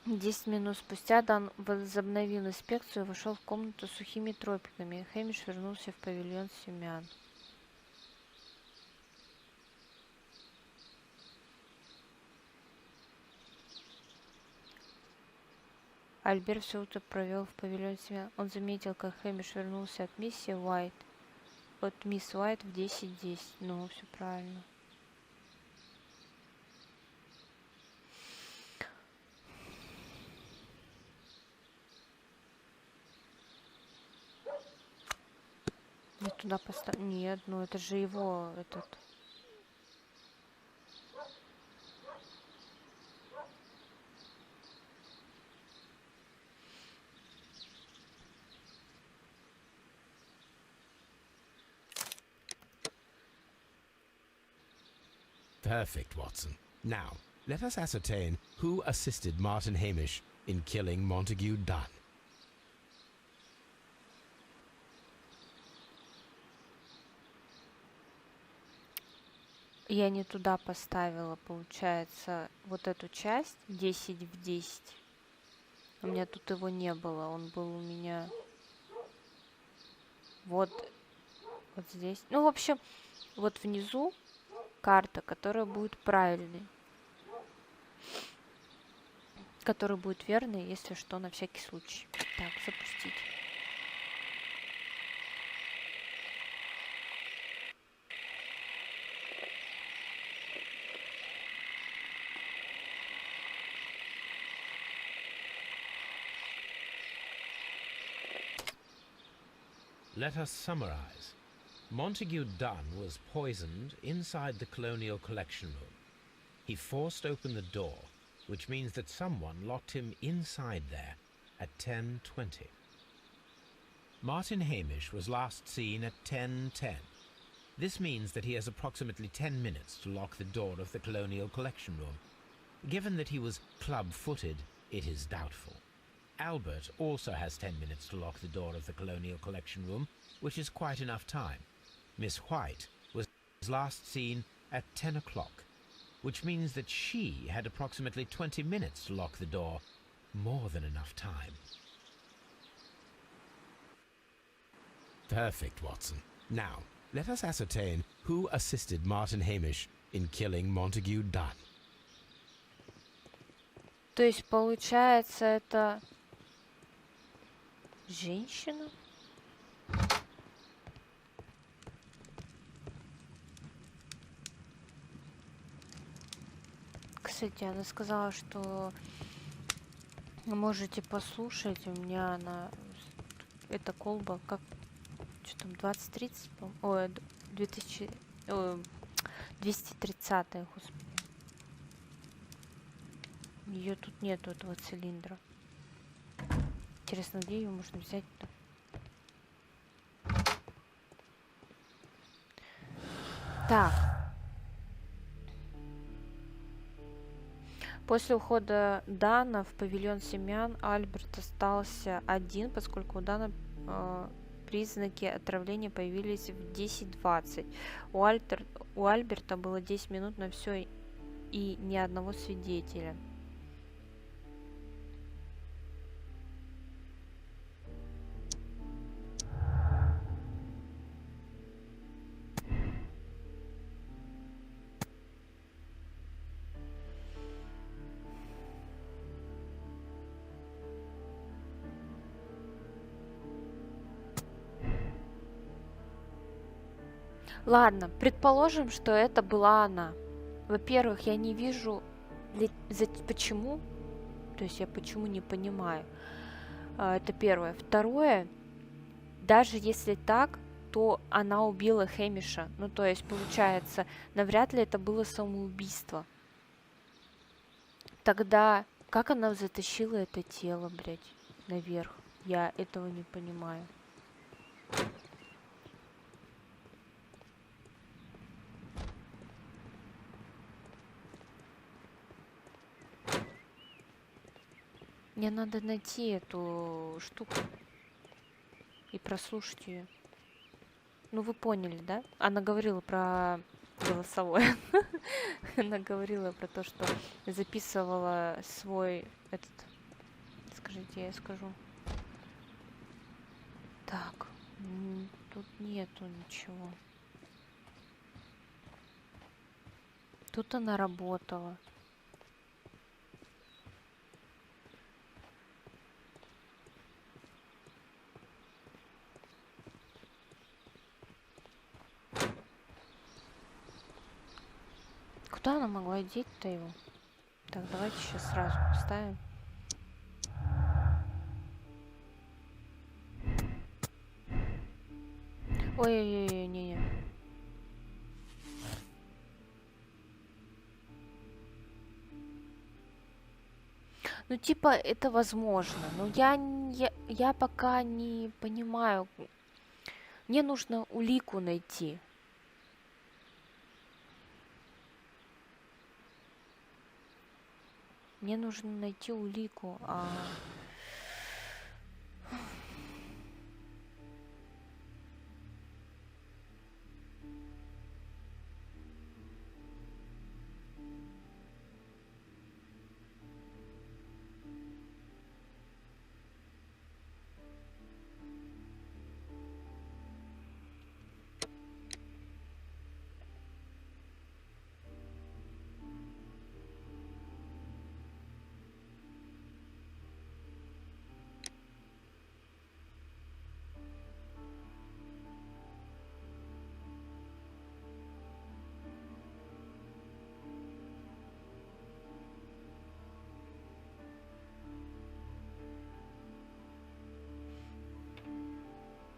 10 минут спустя Дан возобновил инспекцию и вошел в комнату с сухими тропиками. Хэмиш вернулся в павильон семян. Альберт все утро провел в павильоне семян. Он заметил, как Хэмиш вернулся от мисс Уайт в 10:10. Ну, все правильно. Я туда поставлю. Нет, ну это же его этот. Perfect, Watson. Now, let us ascertain who assisted Martin Hamish in killing Montague Dunn. Я не туда поставила, получается, вот эту часть 10 в 10. У меня тут его не было, он был у меня вот здесь. Ну, в общем, вот внизу карта, которая будет правильной. Которая будет верной, если что, на всякий случай. Так, запустить. Let us summarize. Montague Dunn was poisoned inside the Colonial Collection Room. He forced open the door, which means that someone locked him inside there at 10:20. Martin Hamish was last seen at 10:10. This means that he has approximately 10 minutes to lock the door of the Colonial Collection Room. Given that he was club-footed, it is doubtful. Albert also has 10 minutes to lock the door of the Colonial Collection Room, which is quite enough time. Miss White was last seen at 10 o'clock, which means that she had approximately 20 minutes to lock the door. More than enough time. Perfect, Watson. Now, let us ascertain who assisted Martin Hamish in killing Montague Dunn. То есть, получается, это женщина? Кстати, она сказала, что можете послушать. У меня она... эта колба, как... Что там, 2030? Ой, 2000... Ой, 230, господи. Ее тут нету, этого цилиндра. Интересно, где ее можно взять-то? Так. После ухода Дана в павильон семян Альберт остался один, поскольку у Дана признаки отравления появились в 10:20. У Альберта было 10 минут на все и ни одного свидетеля. Ладно, предположим, что это была она. Во-первых, я не вижу, почему. То есть я почему не понимаю. Это первое. Второе, даже если так, то она убила Хэмиша. Ну, то есть, получается, навряд ли это было самоубийство. Тогда как она затащила это тело, блядь, наверх? Я этого не понимаю. Мне надо найти эту штуку и прослушать ее. Ну, вы поняли, да? Она говорила про голосовое. Она говорила про то, что записывала свой этот... Скажите, я скажу. Так, тут нету ничего. Тут она работала. Куда она могла деть-то его? Так, давайте сейчас сразу поставим. Ой-ой-ой, не-не. Ну, типа, это возможно. Но я пока не понимаю. Мне нужно улику найти. Мне нужно найти улику,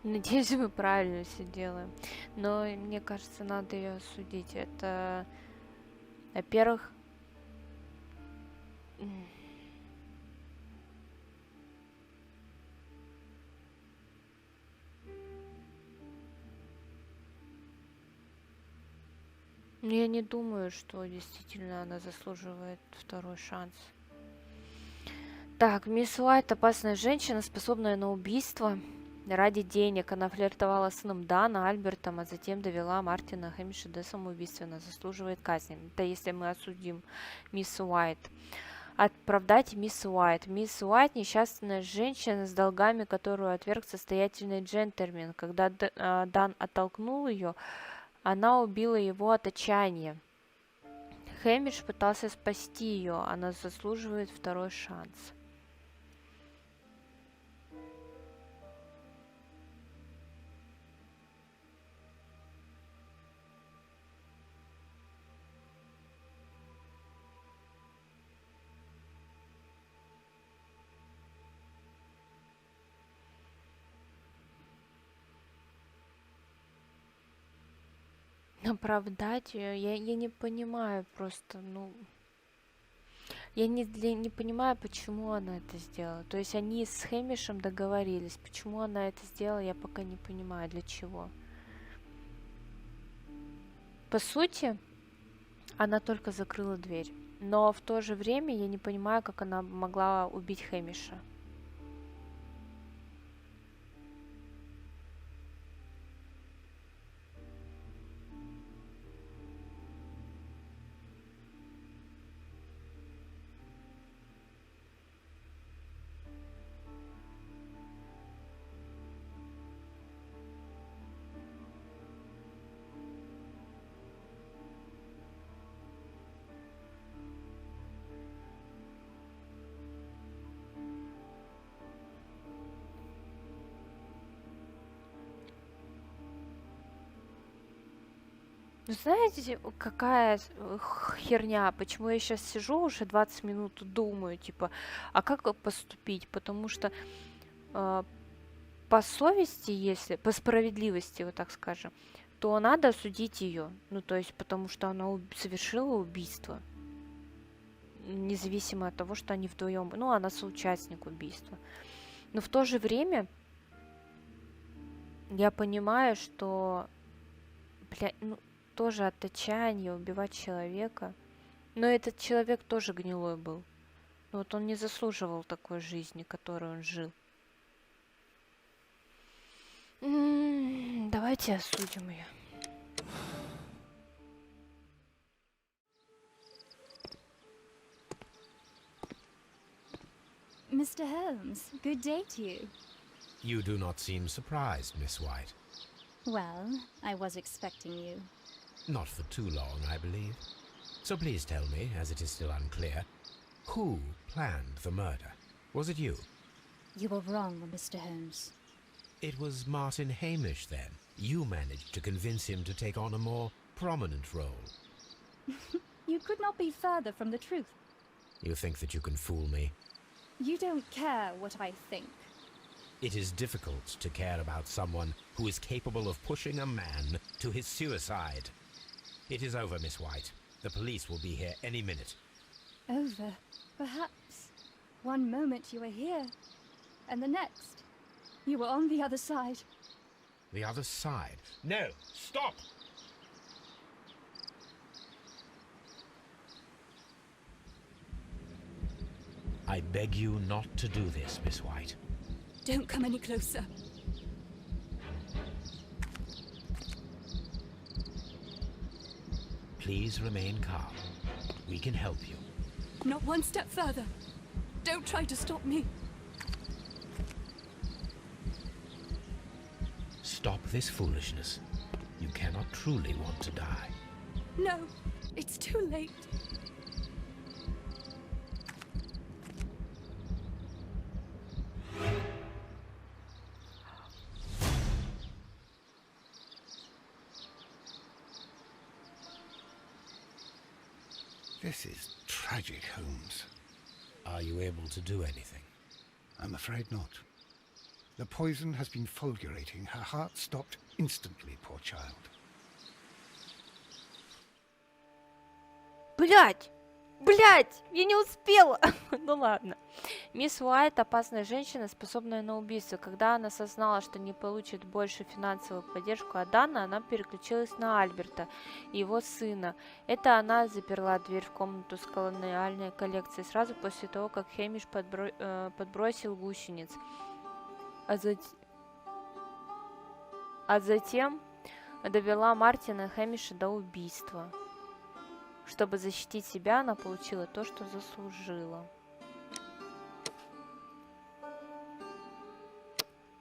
Надеюсь, мы правильно все делаем. Но мне кажется, надо ее осудить. Это, во-первых, я не думаю, что действительно она заслуживает второй шанс. Так, мисс Уайт — опасная женщина, способная на убийство. Ради денег она флиртовала с сыном Дана, Альбертом, а затем довела Мартина Хэмиша до самоубийства. Она заслуживает казни. Это если мы осудим мисс Уайт. Оправдайте мисс Уайт. Мисс Уайт — несчастная женщина с долгами, которую отверг состоятельный джентльмен. Когда Дан оттолкнул ее, она убила его от отчаяния. Хэмиш пытался спасти ее. Она заслуживает второй шанс. Оправдать ее, я не понимаю просто, ну, я не понимаю, почему она это сделала. То есть они с Хэмишем договорились, почему она это сделала, я пока не понимаю, для чего. По сути, она только закрыла дверь, но в то же время я не понимаю, как она могла убить Хэмиша. Знаете, какая херня? Почему я сейчас сижу уже 20 минут думаю, типа, а как поступить? Потому что по совести, если, по справедливости, вот так скажем, то надо осудить ее. Ну, то есть, потому что она совершила убийство. Независимо от того, что они вдвоем. Ну, она соучастник убийства. Но в то же время я понимаю, что, ну, тоже от отчаяния убивать человека. Но этот человек тоже гнилой был. Но вот он не заслуживал такой жизни, которую он жил. Давайте осудим ее. Mr. Holmes, good day to you. You do not seem surprised, Miss White. Well, I was expecting you. Not for too long, I believe. So please tell me, as it is still unclear, who planned the murder? Was it you? You were wrong, Mr. Holmes. It was Martin Hamish, then. You managed to convince him to take on a more prominent role. You could not be further from the truth. You think that you can fool me? You don't care what I think. It is difficult to care about someone who is capable of pushing a man to his suicide. It is over, Miss White. The police will be here any minute. Over, perhaps. One moment you were here, and the next, you were on the other side. The other side? No! Stop! I beg you not to do this, Miss White. Don't come any closer. Please remain calm. We can help you. Not one step further. Don't try to stop me. Stop this foolishness. You cannot truly want to die. No, it's too late. This is tragic, Holmes. Are you able to do anything? I'm afraid not. The poison has been fulgurating. Her heart stopped instantly, poor child. Блять! Блять! Я не успела! Ну ладно. Мисс Уайт — опасная женщина, способная на убийство. Когда она осознала, что не получит больше финансовую поддержку от Данны, она переключилась на Альберта и его сына. Это она заперла дверь в комнату с колониальной коллекцией сразу после того, как Хэмиш подбросил гусениц. А затем довела Мартина и Хэмиша до убийства. Чтобы защитить себя, она получила то, что заслужила.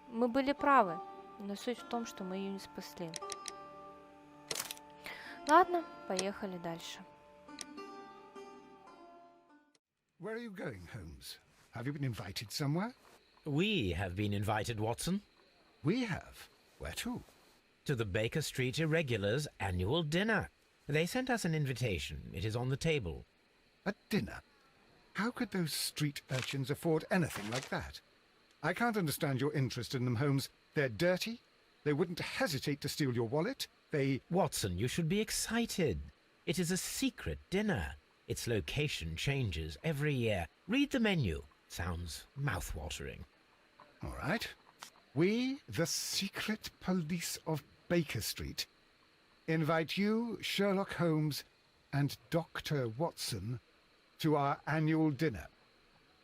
Мы были правы, но суть в том, что мы ее не спасли. Ладно, поехали дальше. Where are you going, Holmes? Have you been invited somewhere? We have been invited, Watson. We have. Where to? To the Baker Street Irregulars' annual dinner. They sent us an invitation. It is on the table. A dinner? How could those street urchins afford anything like that? I can't understand your interest in them, Holmes. They're dirty. They wouldn't hesitate to steal your wallet. They... Watson, you should be excited. It is a secret dinner. Its location changes every year. Read the menu. Sounds mouth-watering. All right. We, the secret police of Baker Street, invite you, Sherlock Holmes, and Dr. Watson to our annual dinner.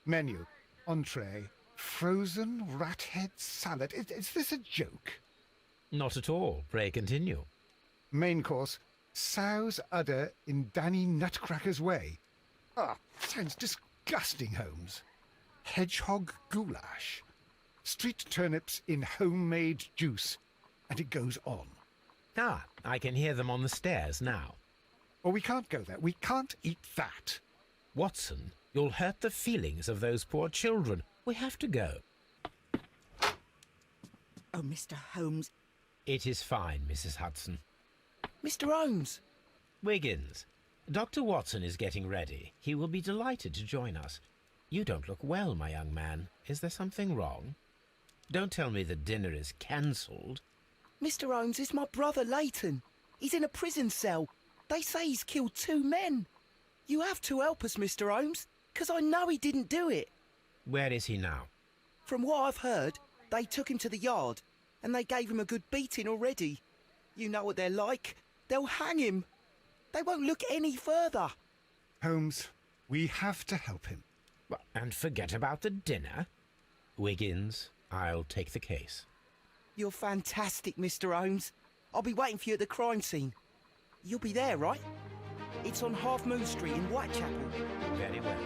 Menu, entree, frozen rat head salad. Is this a joke? Not at all. Pray continue. Main course, sow's udder in Danny Nutcracker's way. Ah, sounds disgusting, Holmes. Hedgehog goulash. Street turnips in homemade juice. And it goes on. Ah, I can hear them on the stairs now. Oh, we can't go there. We can't eat that. Watson, you'll hurt the feelings of those poor children. We have to go. Oh, Mr. Holmes. It is fine, Mrs. Hudson. Mr. Holmes! Wiggins, Dr. Watson is getting ready. He will be delighted to join us. You don't look well, my young man. Is there something wrong? Don't tell me the dinner is cancelled. Mr. Holmes, it's my brother Leighton. He's in a prison cell. They say he's killed 2 men. You have to help us, Mr. Holmes, because I know he didn't do it. Where is he now? From what I've heard, they took him to the yard, and they gave him a good beating already. You know what they're like. They'll hang him. They won't look any further. Holmes, we have to help him. And forget about the dinner? Wiggins, I'll take the case. You're fantastic, Mr. Holmes. I'll be waiting for you at the crime scene. You'll be there, right? It's on Half Moon Street in Whitechapel. Very well.